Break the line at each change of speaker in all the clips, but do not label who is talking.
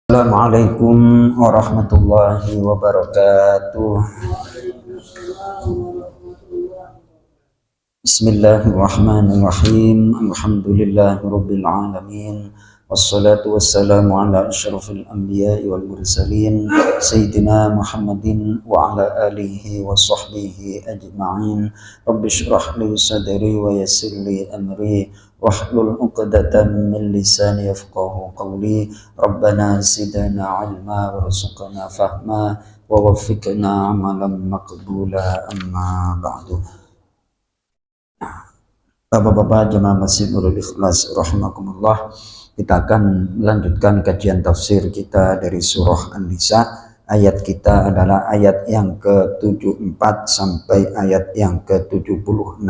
Assalamualaikum warahmatullahi wabarakatuh. Bismillahirrahmanirrahim. Alhamdulillahirabbil alamin. Wassalatu wassalamu ala asyrafil anbiya'i wal mursalin sayyidina Muhammadin wa ala alihi wa sahbihi ajma'in. Rabbi shrah li sadri wa yassir li amri wahlul 'uqdatam min lisani yafqahu qawli. Rabbana zidna 'ilma warzuqna fahma wa waffiqna 'amalan maqbula, amma ba'du. Bapak-bapak jemaah Masjid Nurul Ikhlas rahimakumullah, kita akan melanjutkan kajian tafsir kita dari surah An-Nisa. Ayat kita adalah ayat yang ke-74 sampai ayat yang ke-76.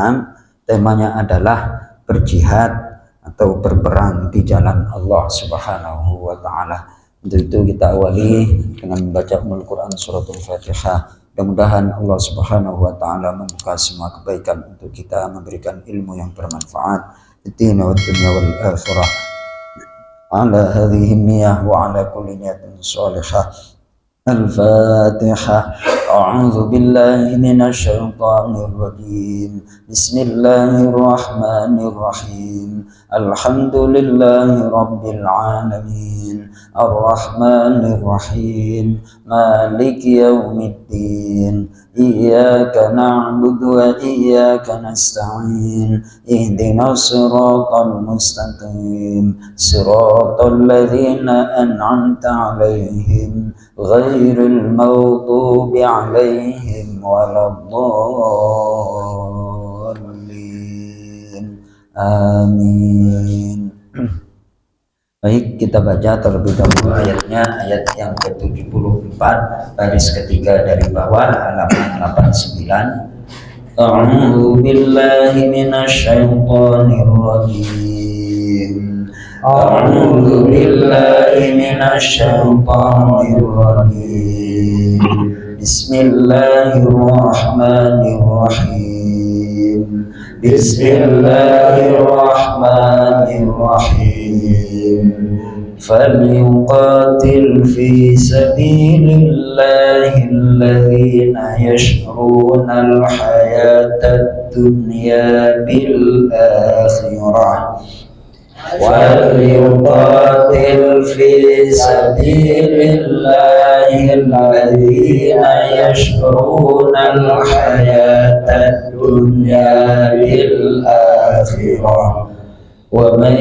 Temanya adalah berjihad atau berperang di jalan Allah Subhanahu wa taala. Untuk itu kita awali dengan membaca Al-Qur'an suratul Fatihah. Mudah-mudahan Allah Subhanahu wa taala membuka semua kebaikan untuk kita, memberikan ilmu yang bermanfaat di dunia wal akhirah. Ala hadhihi niyyah wa ala kulli niyatin shalihah. Al-Fatihah. A'udzu billahi minasy syaithanir rajim. Bismillahirrahmanirrahim. Alhamdulillahi rabbil alamin. Ar-Rahmanir Rahim. Maliki yaumiddin. Iyyaka na'budu wa iyyaka nasta'in. Ihdinas siratal mustaqim. Siratal ladzina an'amta 'alaihim ghairil maghdubi 'alaihim waladdallin. Amin. Baik, kita baca terlebih dahulu ayatnya, ayat yang ke-74 baris ketiga dari bawah, halaman 89. A'udzu billahi minasy syaithanir rajim. A'udzu billahi minasy syaithanir rajim. Bismillahirrahmanirrahim. Bismillahirrahmanirrahim. فليقاتل في سبيل الله الذين يشرون الحياة الدنيا بالآخرة. وليقاتل في سبيل الله الذين يشرون الحياة الدنيا بالآخرة. ومن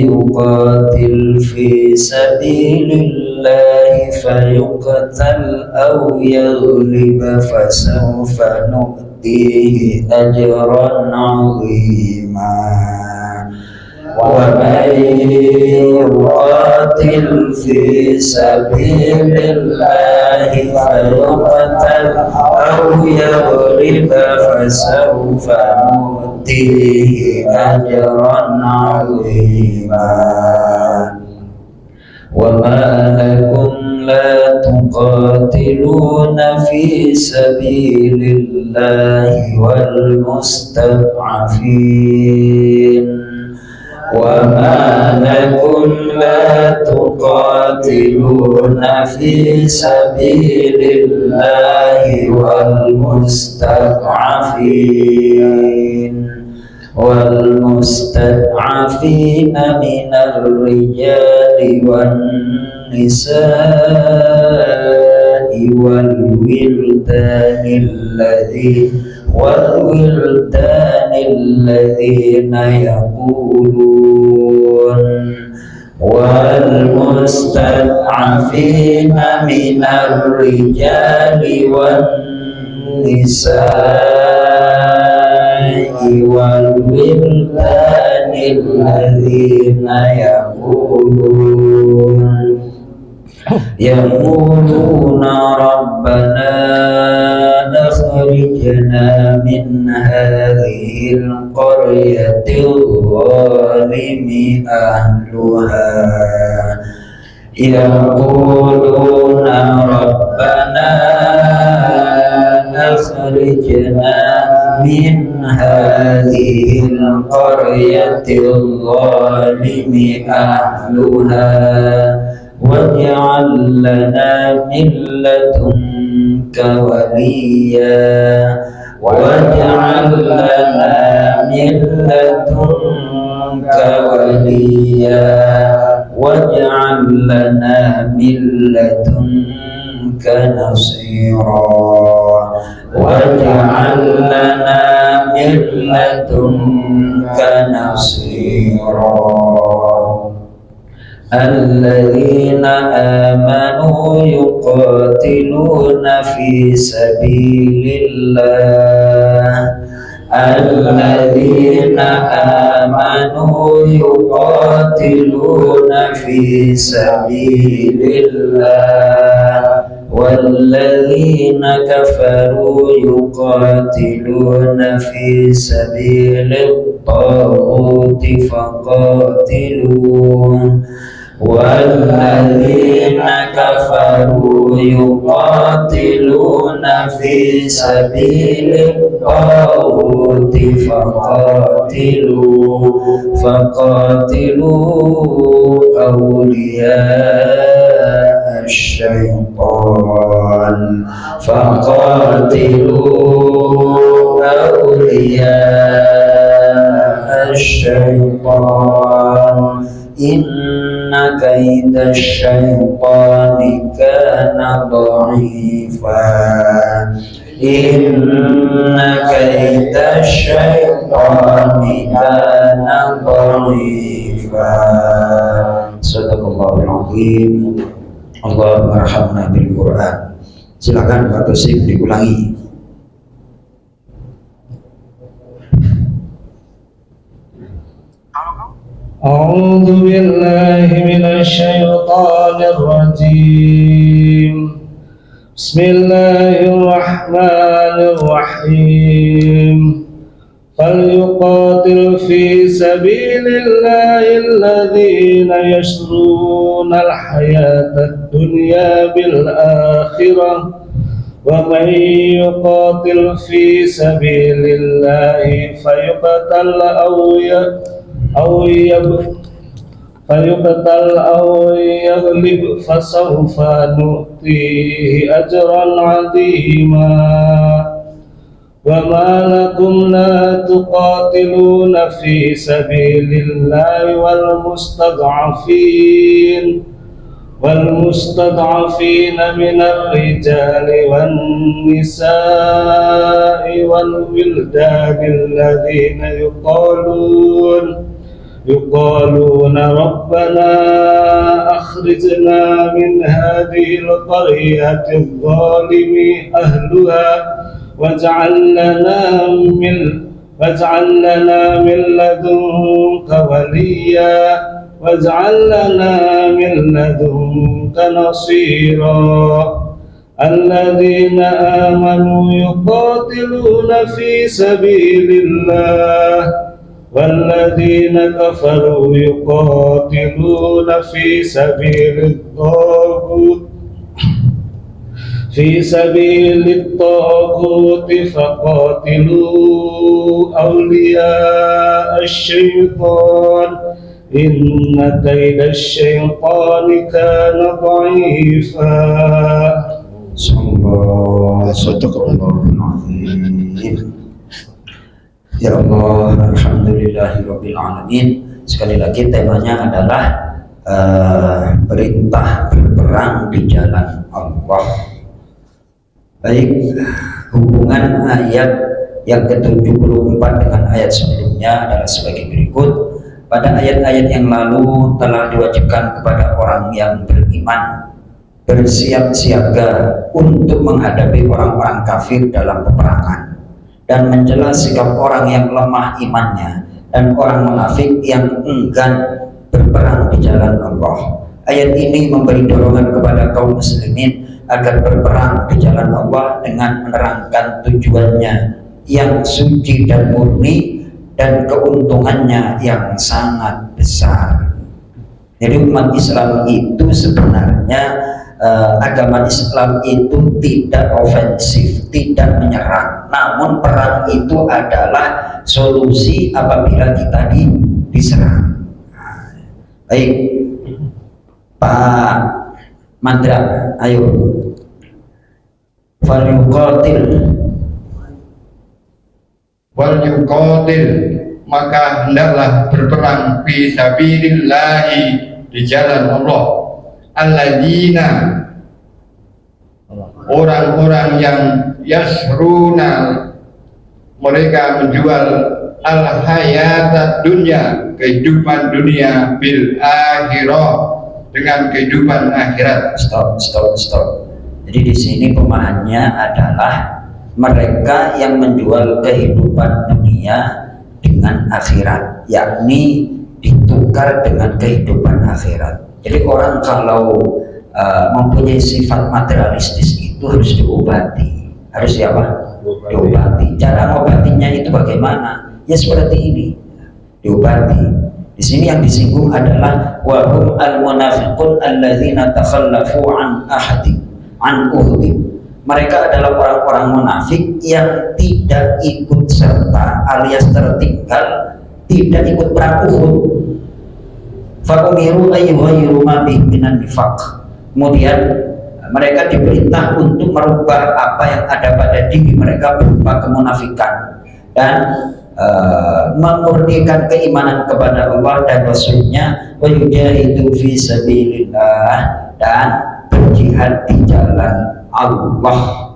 يقاتل في سبيل الله فيقتل أو يغلب فسوف نؤتيه أجرا عظيما. ومن يقاتل في سبيل الله فيقتل أو يغلب فسوف نؤتيه أجرا عظيما. وما لكم لا تقاتلون في سبيل الله والمستضعفين تقاتلون في سبيل الله والمستضعفين من الرجال والنساء والولدان الذين يقولون والمستضعفين من الرجال والنساء والولدان الذين يقولون ربنا أخرجنا من هذه القرية الظالم أهلها. يقولون ربنا أخرجنا من هذه القرية الظالم أهلها واجعل لنا من لدنك وليا واجعل لنا من لدنك وليا واجعل لنا من لدنك نصيرا واجعل لنا من لدنك نصيرا الذين آمنوا يقاتلون في سبيل الله الذين آمنوا يقاتلون في سبيل الله والذين كفروا يقاتلون في سبيل الطاغوت فقاتلوا والذين كفروا يقاتلون في سبيل الطاغوت فقاتلوا أولياء الشيطان إن كيد الشيطان كان ضعيفا إن كيد الشيطان كان ضعيفا صدق الله العظيم. Allahumma arhamna bil Quran. Silakan Pak Tosif diulangi.
أعوذ بالله من الشيطان الرجيم بسم الله الرحمن الرحيم فليقاتل في سبيل الله الذين يشرون الحياة الدنيا بالآخرة ومن يقاتل في سبيل الله فيقتل أو يغلب فسوف نؤتيه أجرا عظيما وما لكم لا تقاتلون في سبيل الله والمستضعفين من الرجال والنساء والولدان الذين يقولون ربنا أخرجنا من هذه القرية الظالم أهلها واجعل لنا من لدنك وليا واجعل لنا من لدنك نصيرا الذين آمنوا يقاتلون في سبيل الله والذين كفروا يقاتلون في سبيل الطاغوت فقاتلوا أولياء الشيطان إن كيد الشيطان كان ضعيفا.
صدق الله العظيم. Ya Allah, alhamdulillahirabbil alamin. Sekali lagi temanya adalah perintah berperang di jalan Allah. Baik, hubungan ayat yang ke-74 dengan ayat sebelumnya adalah sebagai berikut. Pada ayat-ayat yang lalu telah diwajibkan kepada orang yang beriman bersiap siaga untuk menghadapi orang-orang kafir dalam peperangan dan mencela sikap orang yang lemah imannya dan orang munafik yang enggan berperang di jalan Allah. Ayat ini memberi dorongan kepada kaum muslimin agar berperang di jalan Allah dengan menerangkan tujuannya yang suci dan murni dan keuntungannya yang sangat besar. Jadi umat Islam itu sebenarnya agama Islam itu tidak ofensif, tidak menyerang, namun perang itu adalah solusi apabila kita diserang. Baik, Pak Mandra, ayo. Falyuqatil,
maka hendaklah berperang fi sabilillahi, di jalan Allah, alladzina, orang-orang yang yasruna, mereka menjual al-hayatad dunya, kehidupan dunia, bil akhirah, dengan kehidupan akhirat.
Stop. Jadi di sini pemahamannya adalah mereka yang menjual kehidupan dunia dengan akhirat, yakni ditukar dengan kehidupan akhirat. Jadi orang kalau mempunyai sifat materialistis itu harus diobati. Harus apa? Diobati. Cara mengobatinya itu bagaimana? Ya seperti ini, diobati. Di sini yang disinggung adalah wahum al-munafiqun alladzina takhallafu an uhdi. Mereka adalah orang-orang munafik yang tidak ikut serta alias tertinggal, tidak ikut perang Uhud. Fa umiru ayyuhayru ma bihi minan nifaq. Kemudian mereka diperintah untuk merubah apa yang ada pada diri mereka berupa kemunafikan dan memurnikan keimanan kepada Allah dan Rasulnya, wa yujahidu fi sabilillah, dan berjihad di jalan Allah.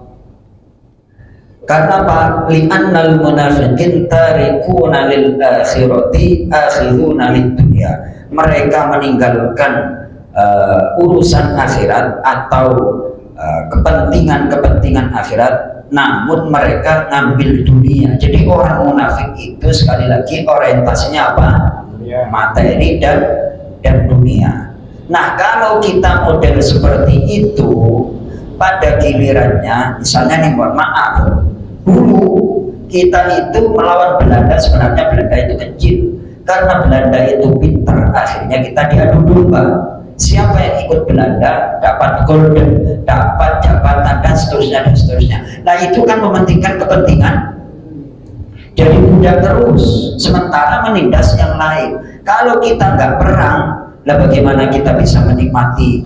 Karena Pak, li'annal munafiqin tarikuna lil akhirati akhiruna lid dunya. Mereka meninggalkan urusan akhirat atau kepentingan kepentingan akhirat, namun mereka ngambil dunia. Jadi orang munafik itu sekali lagi orientasinya apa? Materi dan dunia. Nah, kalau kita model seperti itu, pada gilirannya, misalnya nih, mohon maaf, dulu kita itu melawan Belanda, sebenarnya Belanda itu kecil, karena Belanda itu pintar, akhirnya kita diadu domba. Siapa yang ikut Belanda dapat golden, dapat jabatan, dan seterusnya dan seterusnya. Nah, itu kan mementingkan kepentingan, jadi mudah terus, sementara menindas yang lain. Kalau kita nggak perang, lah bagaimana kita bisa menikmati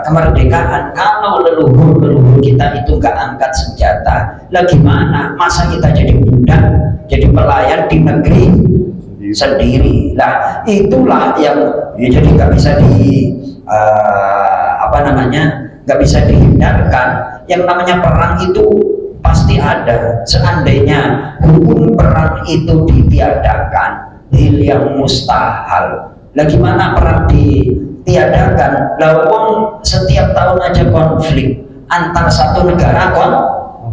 kemerdekaan kalau leluhur kita itu nggak angkat senjata? Lah gimana? Masa kita jadi budak, jadi pelayan di negeri sendiri? Lah itulah yang ya, jadi nggak bisa nggak bisa dihindarkan. Yang namanya perang itu pasti ada. Seandainya hukum perang itu ditiadakan, hal yang mustahil. Lah gimana perang ditiadakan? Lah wong setiap tahun aja konflik antar satu negara,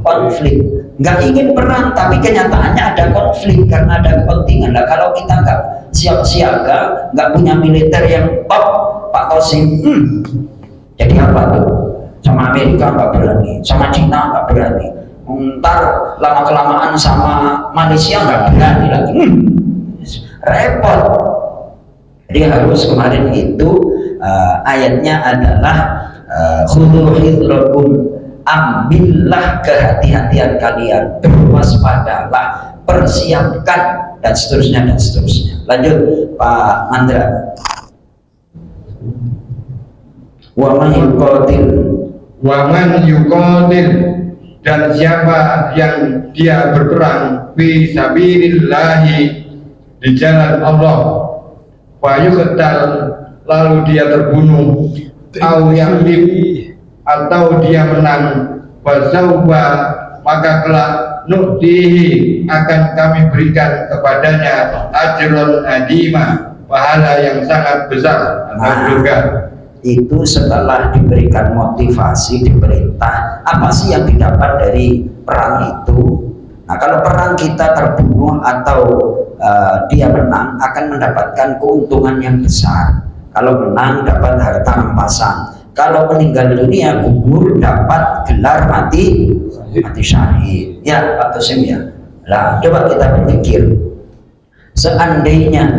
konflik. Nggak ingin perang, tapi kenyataannya ada konflik karena ada kepentingan. Lah kalau kita nggak siap siaga, nggak punya militer yang top, Pak Kosim, jadi apa tuh? Sama Amerika nggak berani, sama Cina nggak berani, ntar lama kelamaan sama Malaysia nggak berani lagi, repot. Jadi harus kemarin itu ayatnya adalah khudhu hidrakum, ambillah kehati-hatian kalian, berwaspadalah, persiapkan, dan seterusnya dan seterusnya. Lanjut Pak Mandra. Wa man yuqatil, dan siapa yang dia berperang fi sabilillahi, di jalan Allah, wa yuqtal, lalu dia terbunuh, atau dia menang, fasaufa, maka kelak nu'tihi, akan kami berikan kepadanya ajrun adima, pahala yang sangat besar. Itu setelah diberikan motivasi, diperintah, apa sih yang didapat dari perang itu? Nah, kalau perang kita terbunuh atau dia menang, akan mendapatkan keuntungan yang besar. Kalau menang dapat harta rampasan, kalau meninggal dunia gugur dapat gelar mati syahid. Ya Pak Tosim ya. Nah, coba kita berpikir, seandainya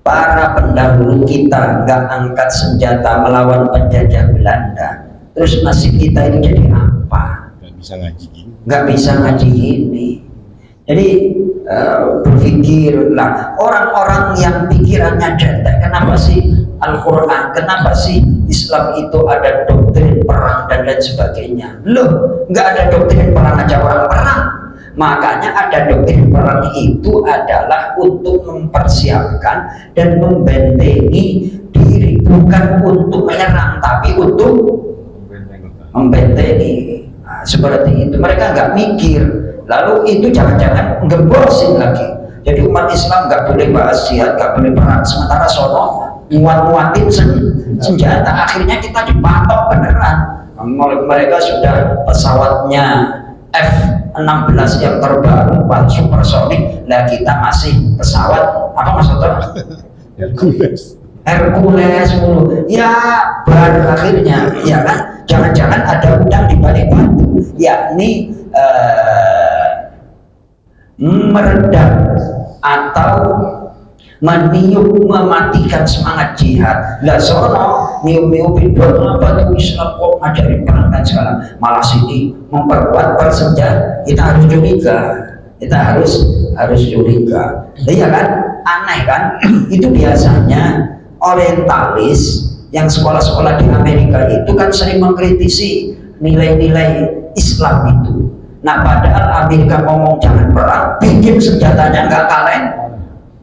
para pendahulu kita nggak angkat senjata melawan penjajah Belanda, terus nasib kita ini jadi apa? Nggak bisa ngaji gini. Jadi berpikirlah, orang-orang yang pikirannya cetek, kenapa sih Al-Quran. Kenapa sih Islam itu ada doktrin perang dan lain sebagainya? Loh, nggak ada doktrin perang aja orang perang. Makanya ada doktrin perang itu adalah untuk mempersiapkan dan membentengi diri, bukan untuk menyerang, tapi untuk membentengi. Nah, seperti itu. Mereka nggak mikir. Lalu itu jangan-jangan ngebosin lagi. Jadi umat Islam nggak boleh bahas jihad, nggak boleh perang. Sementara sono muat-muatin senjata. Akhirnya kita dipatok beneran. Mereka sudah pesawatnya F-16 yang terbaru, supersonik. Nah kita masih pesawat apa maksudnya? Hercules mulu. Ya baru akhirnya, ya kan? Jangan-jangan ada udang di balik batu, yakni meredam atau meniup, mematikan semangat jihad. Lah sono niup-niupin buat apa tuh Islam kok ngajarin perang dan segala, malah sini memperkuat persenjataan. Kita harus curiga, kita harus curiga. Iya kan, aneh kan? Itu biasanya orientalis yang sekolah-sekolah di Amerika itu kan sering mengkritisi nilai-nilai Islam itu. Nah padahal Amerika ngomong jangan perang, bikin senjatanya nggak kalian,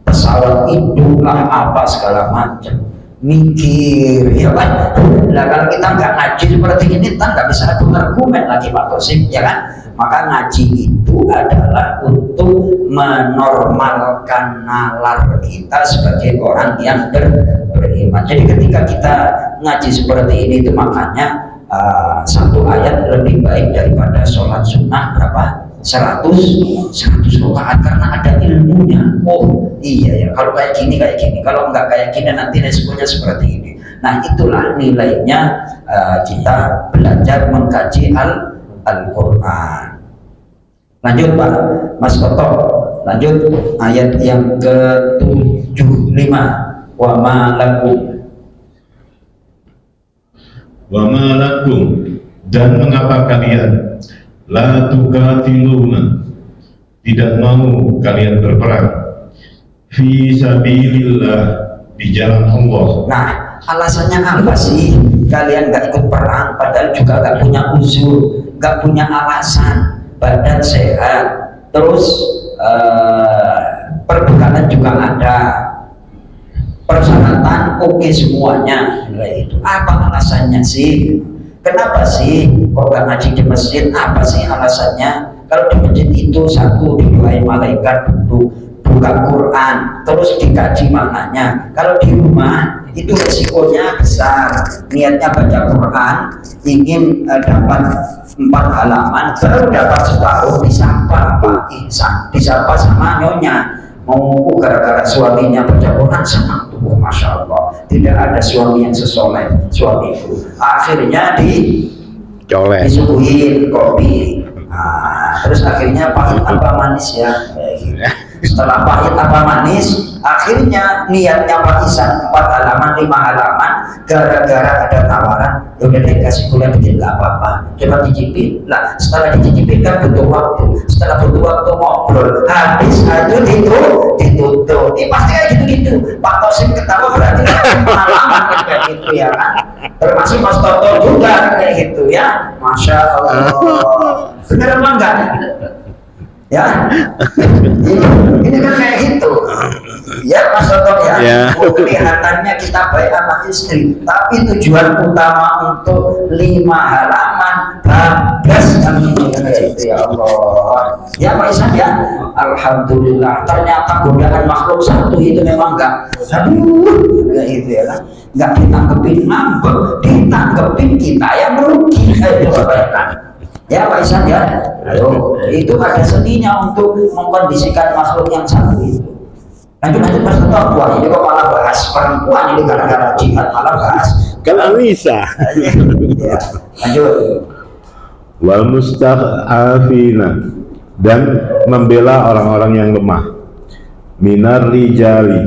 pesawat itu lah apa segala macam, mikir ya kan. Nah kalau kita nggak ngaji seperti ini kan nggak bisa adu argumen lagi Pak Tosim, ya kan. Maka ngaji itu adalah untuk menormalkan nalar kita sebagai orang yang beriman. Jadi ketika kita ngaji seperti ini itu makanya satu ayat lebih baik daripada sholat sunnah berapa? 100 rakaat, karena ada ilmunya. Oh iya ya, kalau kayak gini, kalau nggak kayak gini nanti resikonya seperti ini. Nah itulah nilainya kita belajar mengkaji Al-Quran. Lanjut Pak Mas Toto, lanjut ayat yang ke-75. Wa ma
lakum, dan mengapa kalian la tuqatiluna, tidak mau kalian berperang fi sabilillah, di jalan Allah.
Nah alasannya apa sih kalian gak ikut perang, padahal juga gak punya uzur, gak punya alasan, badan sehat, terus perbekalan juga ada, persyaratan oke semuanya. Itu apa alasannya sih? Kenapa sih kok gak ngaji di masjid? Apa sih alasannya? Kalau di masjid itu satu didoain malaikat, duduk buka Quran, terus dikaji maknanya. Kalau di rumah itu resikonya besar. Niatnya baca Quran, ingin dapat 4 halaman, baru dapat separuh disapa Pak Ihsan, disapa sama nyonya. Mau gara-gara suaminya baca Quran senang tuh, masya Allah. Tidak ada suami yang sesoleh suamiku. Akhirnya disuguhin kopi. Nah, terus akhirnya pahit apa manis ya. Setelah pahit apa manis, akhirnya niatnya Pak Ihsan 4 halaman, 5 halaman, gara-gara ada tawaran, udah deh kasih kuliah dikit nggak apa-apa, coba dicicipin. Lah setelah dicicipin kan butuh waktu, setelah butuh waktu ngobrol, habis itu ditutup. Ini pasti kayak gitu-gitu. Pak Tosim ketawa berarti pengalaman kayak gitu ya kan. Termasuk Mas Toto juga kayak gitu ya. Masya Allah. Bener apa enggak? Ya, ini kan kayak gitu ya Mas Toto ya. Kelihatannya kita baik sama istri, tapi tujuan utama untuk 5 halaman bablas kami itu ya Allah ya Pak Ihsan ya. Alhamdulillah, ternyata godaan makhluk satu itu memang enggak itu ya kan, enggak ditangkepin ngambek, ditangkepin kita yang merugi. Itu kebaikan ya Pak Ihsan ya. Ayo, itu ada seninya untuk mengkondisikan makhluk yang satu itu. Lanjut Mas Toto. Wah ini kok malah bahas perempuan, ini gara-gara jihad malah bahas
kalau bisa.
Ya, lanjut.
Wal musta'afina, dan membela orang-orang yang lemah, minar rijali,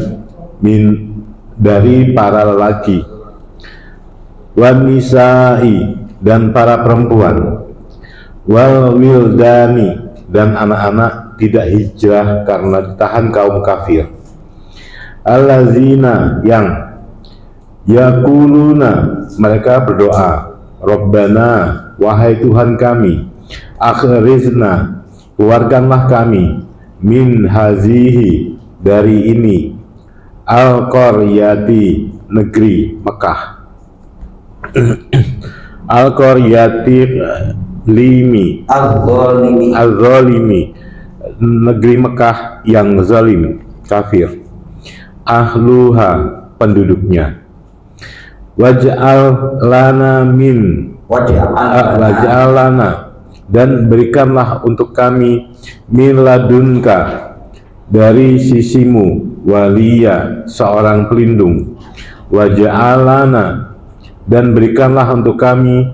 dari para lelaki, wan nisa'i, dan para perempuan, wal wildani, dan anak-anak tidak hijrah karena ditahan kaum kafir, allazina, yang Yaquluna, mereka berdoa, Rabbana, wahai Tuhan kami, akhrizna, keluarkanlah kami, min hazihi, dari ini, al-qaryati, negeri Mekah, al-qaryati limi, al-zalimi, negeri Mekah yang zalim, kafir, ahluha, penduduknya, waj'al lana min, waj'al lana, dan berikanlah untuk kami, min ladunka, dari sisimu, waliya, seorang pelindung, waj'al lana, dan berikanlah untuk kami,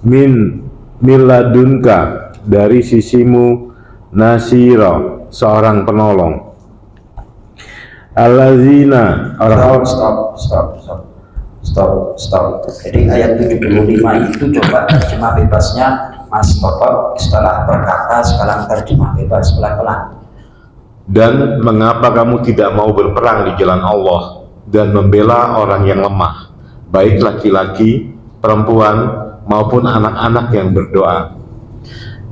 min ladunka, dari sisimu, nasira, seorang penolong. Allazina, orang
Stop. Jadi ayat 75 itu coba terjemah bebasnya Mas Toto, setelah berkata sekarang terjemah bebas pelan-pelan.
Dan mengapa kamu tidak mau berperang di jalan Allah dan membela orang yang lemah, baik laki-laki, perempuan, maupun anak-anak yang berdoa.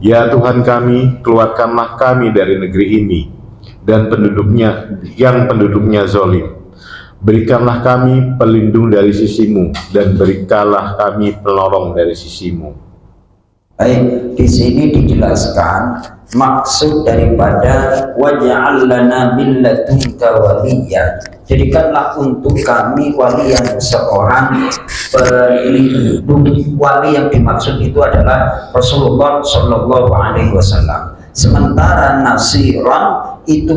Ya Tuhan kami, keluarkanlah kami dari negeri ini dan penduduknya zalim. Berikanlah kami pelindung dari sisimu, dan berikanlah kami penolong dari sisimu.
Baik, di sini dijelaskan maksud daripada waj'al lana min ladunka waliya. Jadikanlah untuk kami waliyan, seorang pelindung. Wali yang dimaksud itu adalah Rasulullah Shallallahu Alaihi Wasallam. Sementara nasiran itu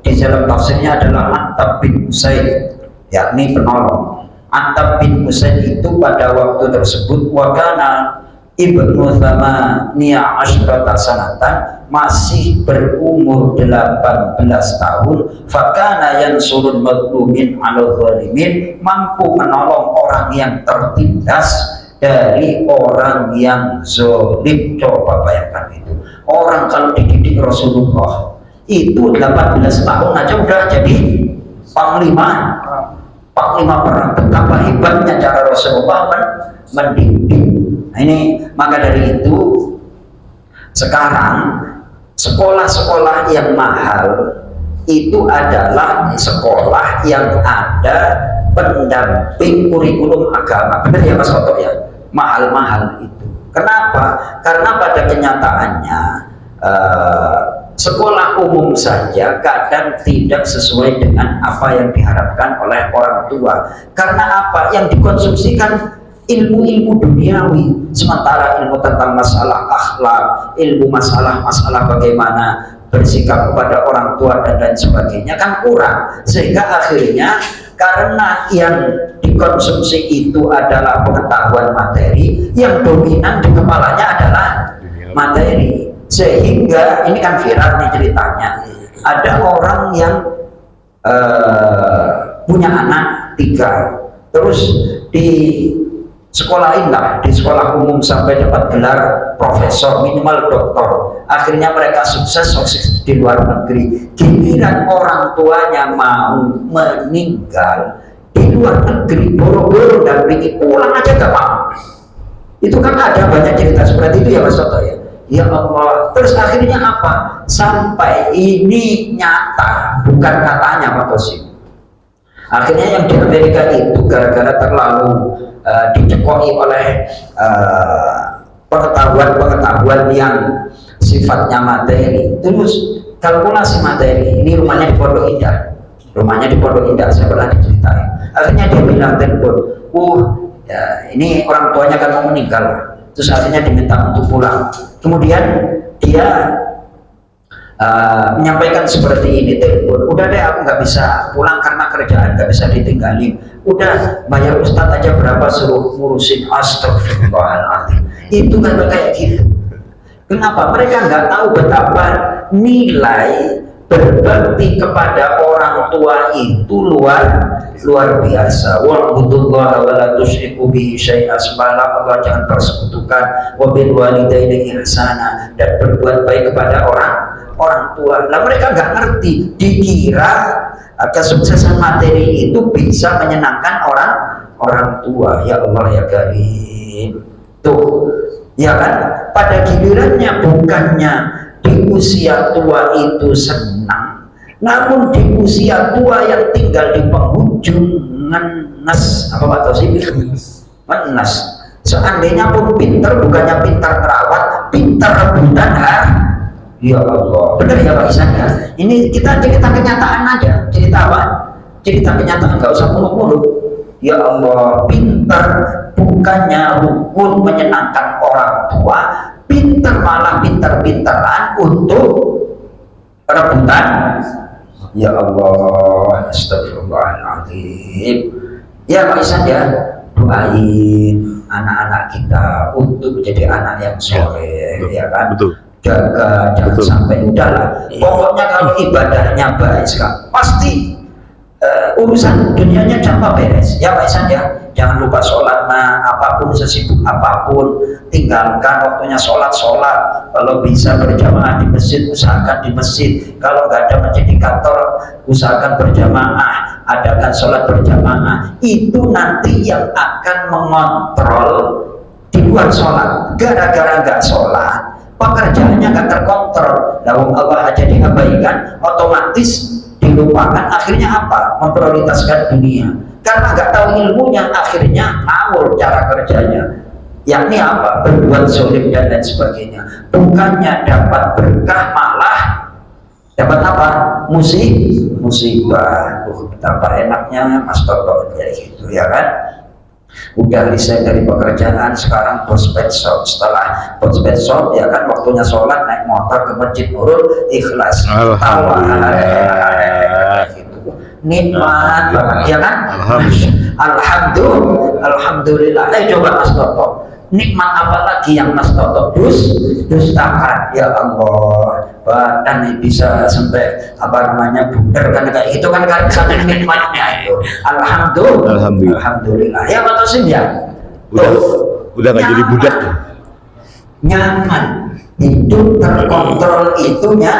di dalam tafsirnya adalah Attab bin Usaid, yakni penolong. Attab bin Usaid itu pada waktu tersebut wakana ibnu thamaniya asyrata sanatan, masih berumur 18 tahun. Fakana yansurul madlumin ala zalimin, mampu menolong orang yang tertindas dari orang yang zalim. Coba bayangkan itu, orang kalau dididik Rasulullah itu 18 tahun aja udah jadi panglima perang. Betapa hebatnya cara Rasulullah mendidik. Nah, ini maka dari itu sekarang sekolah-sekolah yang mahal itu adalah sekolah yang ada pendamping kurikulum agama. Benar ya Mas Toto ya? Mahal-mahal itu. Kenapa? Karena pada kenyataannya sekolah umum saja kadang tidak sesuai dengan apa yang diharapkan oleh orang tua. Karena apa? Yang dikonsumsikan ilmu-ilmu duniawi, sementara ilmu tentang masalah akhlak, ilmu masalah bagaimana bersikap kepada orang tua dan lain sebagainya kan kurang. Sehingga akhirnya karena yang dikonsumsi itu adalah pengetahuan materi, yang dominan di kepalanya adalah materi. Sehingga ini kan viral nih ceritanya, ada orang yang punya anak 3, terus di sekolahin lah, di sekolah umum sampai dapat gelar profesor, minimal doktor. Akhirnya mereka sukses di luar negeri. Giliran orang tuanya mau meninggal di luar negeri, boro-boro dampingi pulang aja gak mau. Itu kan ada banyak cerita seperti itu ya Mas Toto ya. Ya Allah, terus akhirnya apa? Sampai ini nyata, bukan katanya Pak Tosim. Akhirnya yang di Amerika itu gara-gara terlalu dicekoi oleh pengetahuan yang sifatnya materi, terus kalkulasi materi. Ini rumahnya di Pondok Indah, saya pernah diceritain. Akhirnya dia bilang telepon, ya, ini orang tuanya kan mau meninggal. Terus akhirnya diminta untuk pulang. Kemudian dia menyampaikan seperti ini, telepon, udah deh aku nggak bisa pulang karena kerjaan nggak bisa ditinggalin. Udah bayar ustadz aja berapa suruh ngurusin. Astagfirullahaladzim. Itu kan kayak gitu. Kenapa? Mereka nggak tahu betapa nilai berbakti kepada orang tua itu luar biasa. Wa'budullaha wa la tusyriku bihi syai'an, Allah jangan persekutukan, wa bil walidaini ihsana, dan berbuat baik kepada orang tua. Lah mereka nggak ngerti, dikira Kesuksesan materi itu bisa menyenangkan orang tua. Ya Allah ya Karim. Tuh, ya kan? Pada gilirannya bukannya di usia tua itu senang, namun di usia tua yang tinggal di penghujung ngenes, apa Pak Tosi? Ngenes. Seandainya pun pinter, bukannya pintar merawat, pintar rebutan ya Allah, benar ya Pak Isan ya. Ini kita cerita kenyataan aja, cerita apa? Cerita kenyataan, nggak usah muluk-muluk. Ya Allah, pintar bukannya rukun menyenangkan orang tua, pintar malah pintar-pintaran untuk rebutan. Ya Allah, astagfirullahaladzim. Ya Pak Isan ya, doain anak-anak kita untuk menjadi anak yang soleh, ya kan? Betul. Jaga, jangan sampai udahlah. Pokoknya kalau ibadahnya baik sekali, pasti urusan dunianya gampang beres. Ya Pak Isan ya, jangan lupa sholat. Nah, apapun sesibuk apapun, tinggalkan waktunya sholat. Kalau bisa berjamaah di masjid, usahakan di masjid. Kalau nggak ada masjid di kantor, usahakan berjamaah. Adakan sholat berjamaah. Itu nanti yang akan mengontrol di luar sholat. Gara-gara nggak sholat, pekerjaannya nggak terkontrol. Lalu Allah aja diabaikan, otomatis dilupakan. Akhirnya apa? Memprioritaskan dunia. Karena nggak tahu ilmunya, akhirnya ngawur cara kerjanya. Yakni apa? Berbuat zolim dan lain sebagainya. Bukannya dapat berkah, malah dapat apa? Musibah. Betapa enaknya Mas Toto kayak gitu, ya kan? Udah resign dari pekerjaan, sekarang bos pet shop. Setelah bos pet shop, ya kan, waktunya sholat naik motor ke Masjid Nurul Ikhlas. Nikmat banget, ya kan? Alhamdulillah. Coba Mas Toto, nikmat apa lagi yang Mas Toto dustakan? Ya Allah, badan bisa sampai apa namanya bundar kan, kayak itu kan kan saking nikmatnya itu. Alhamdulillah. Ya Pak Tosim ya.
Udah nggak jadi budak.
Nyaman, hidup terkontrol, itunya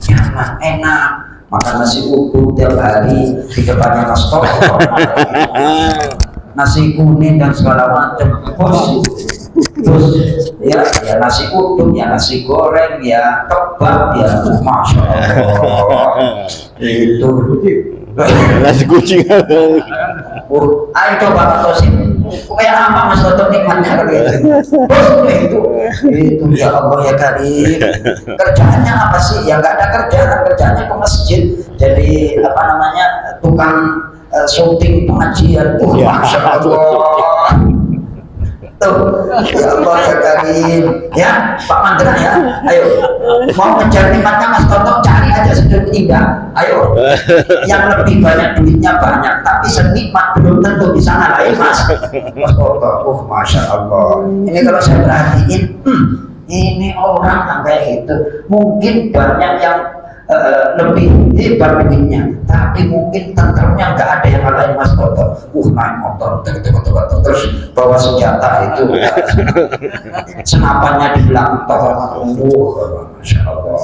nyaman, enak. Makan nasi uduk tiap hari di depannya Mas Toto, nasi kuning dan segala macam. Terus ya nasi uduk, ya nasi goreng, ya kebab, ya Masya Allah. Itu
nasi kucing.
Ayo coba Pak Tosim, kayak apa Mas Toto nikmatnya gitu. Bos itu ya Allah ya Karim. Kerjaannya apa sih? Ya nggak ada kerjaannya ke masjid. Jadi apa namanya, tukang syuting pengajian. Masya Allah. Tuh, ya Allah ya Karim. Ya Pak Mandra ya, ayo mau ngejar nikmatnya Mas Toto, cari aja sudut indah. Ayo, yang lebih banyak duitnya banyak, tapi senikmat belum tentu bisa ngalahin Mas Toto. Masya Allah. Ini kalau saya perhatiin, ini orang kayak gitu, mungkin banyak yang lebih hebat duitnya, tapi mungkin tenternya nggak ada yang ngalahin Mas Toto. Naik motor terus bawa senjata itu, senapannya di belakang Masya Allah.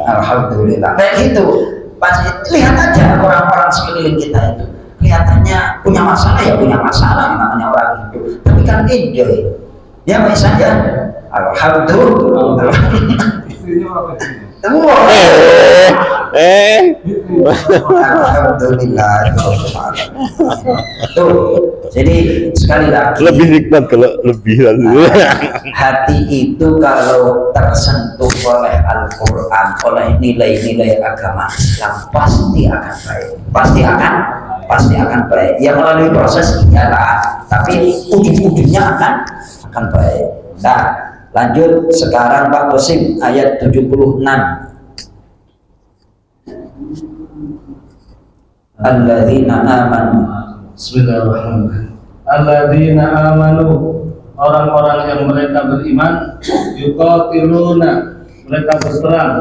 Alhamdulillah. Kayak gitu. Pas lihat aja orang-orang sekeliling kita itu, kelihatannya punya masalah, ya punya masalah, yang namanya orang itu, tapi kan enjoy. Ya baik saja. Alhamdulillah. Alhamdulillah. Tuh, jadi sekali lagi,
Lebih nikmat kalau lebih.
hati itu kalau tersentuh oleh Al-Quran, oleh nilai-nilai agama Islam, pasti akan baik. Pasti akan baik. Ya melalui proses iyalah, tapi ujung-ujungnya akan baik. Nah, lanjut sekarang Pak Tosim, ayat 76. Alladzina amanu.
Bismillahirrahmanirrahim. Alladzina amanu, orang-orang yang mereka beriman, yuqatiluna, mereka berperang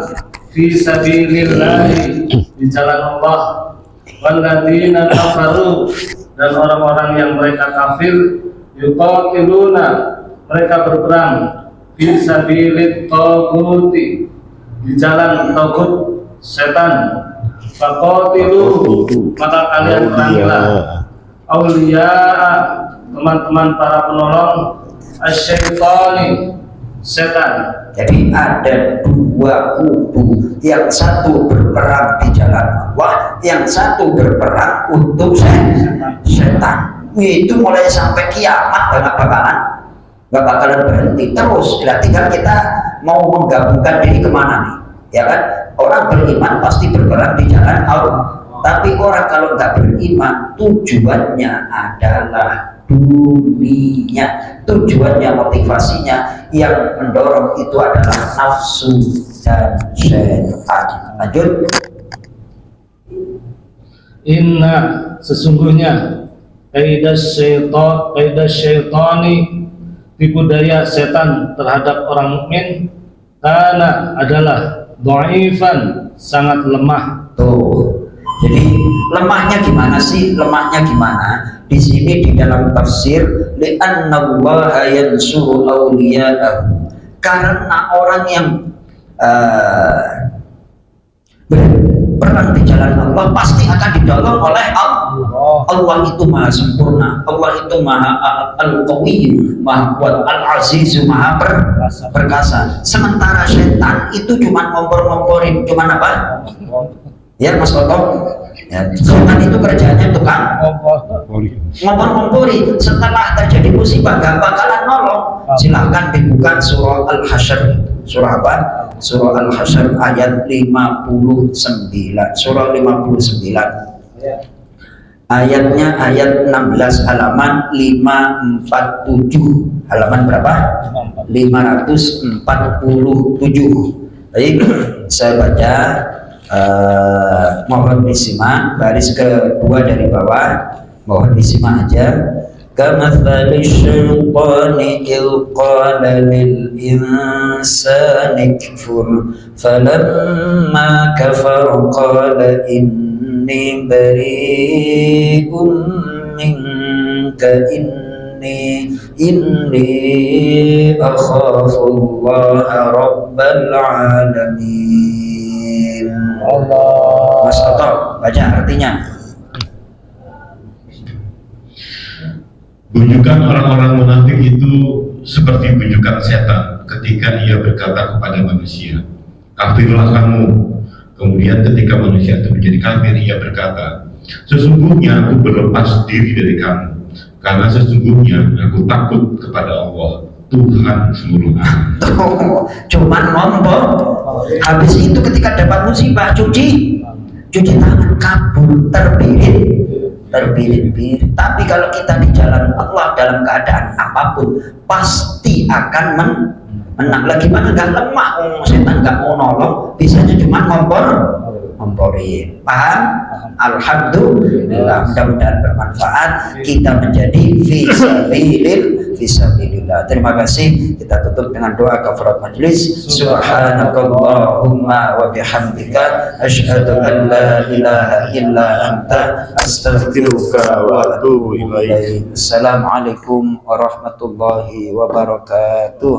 fi sabilillahi, di jalan Allah. Walladzina kafaru, dan orang-orang yang mereka kafir, yuqatiluna, mereka berperang fi sabilit taguti, di jalan tagut. setan. Faqatilu, maka kalian perangilah auliya, teman-teman para penolong asyaitani, setan.
Jadi ada dua kubu, yang satu berperang di jalan Allah, yang satu berperang untuk setan. Itu mulai sampai kiamat nggak bakalan berhenti terus. Tinggal kita mau menggabungkan diri kemana nih, ya kan? Orang beriman pasti berperang di jalan Allah, tapi orang kalau nggak beriman tujuannya adalah dunia, tujuannya, motivasinya yang mendorong itu adalah nafsu dan syaitan. Lanjut.
Inna, sesungguhnya kaidah syaitani, tipu daya setan terhadap orang mukmin, karena adalah dhaifan, sangat lemah.
Tuh. Jadi lemahnya gimana sih? Lemahnya gimana? Di sini di dalam tafsir, li'annallaha yansuru awliya'ahu, karena orang yang berperang di jalan Allah pasti akan didolong oleh Allah. Allah itu maha sempurna, Allah itu maha al-qawiyyu, maha kuat, al-azizu, maha perkasa. Sementara setan itu cuma ngompor-ngomporin, cuma apa? Ya Mas Toto, ya, setan itu kerjanya tukang ngompor-ngompori. Setelah terjadi musibah gak bakalan nolong. Silahkan dibuka surah Al-Hasyr. Surah apa? Surah Al-Hasyr ayat 59. Surah 59. Ayatnya ayat 16, halaman 547. Halaman berapa? 547. Baik, saya baca. Mohon disimak baris kedua dari bawah, mohon disimak aja. Kamatsali syaitani il qala lil insani kfur falamma kafara qala inni bari'un minka inni akhafu Allah rabbal alamin.
Allah.
Mas Toto, baca artinya.
Bujukan orang-orang munafik itu seperti bujukan setan ketika ia berkata kepada manusia, kafirlah kamu. Kemudian ketika manusia itu menjadi kafir, ia berkata, sesungguhnya aku berlepas diri dari kamu, karena sesungguhnya aku takut kepada Allah, Tuhan seluruh alam.
Cuman ngomong. Habis itu ketika dapat musibah cuci tangan, kabur, terbirit-birit. Tapi kalau kita di jalan Allah dalam keadaan apapun pasti akan menang. Lagi mana nggak lemah, setan nggak mau nolong, bisanya cuma ngomporin. Paham? Alhamdulillah, mudah-mudahan bermanfaat. Kita menjadi fisabilillah. Terima kasih. Kita tutup dengan doa kafarat majlis. Subhanakallahumma wa bihamdika asyhadu an la ilaha illa anta astaghfiruka wa atubu ilaik. Assalamualaikum warahmatullahi wabarakatuh.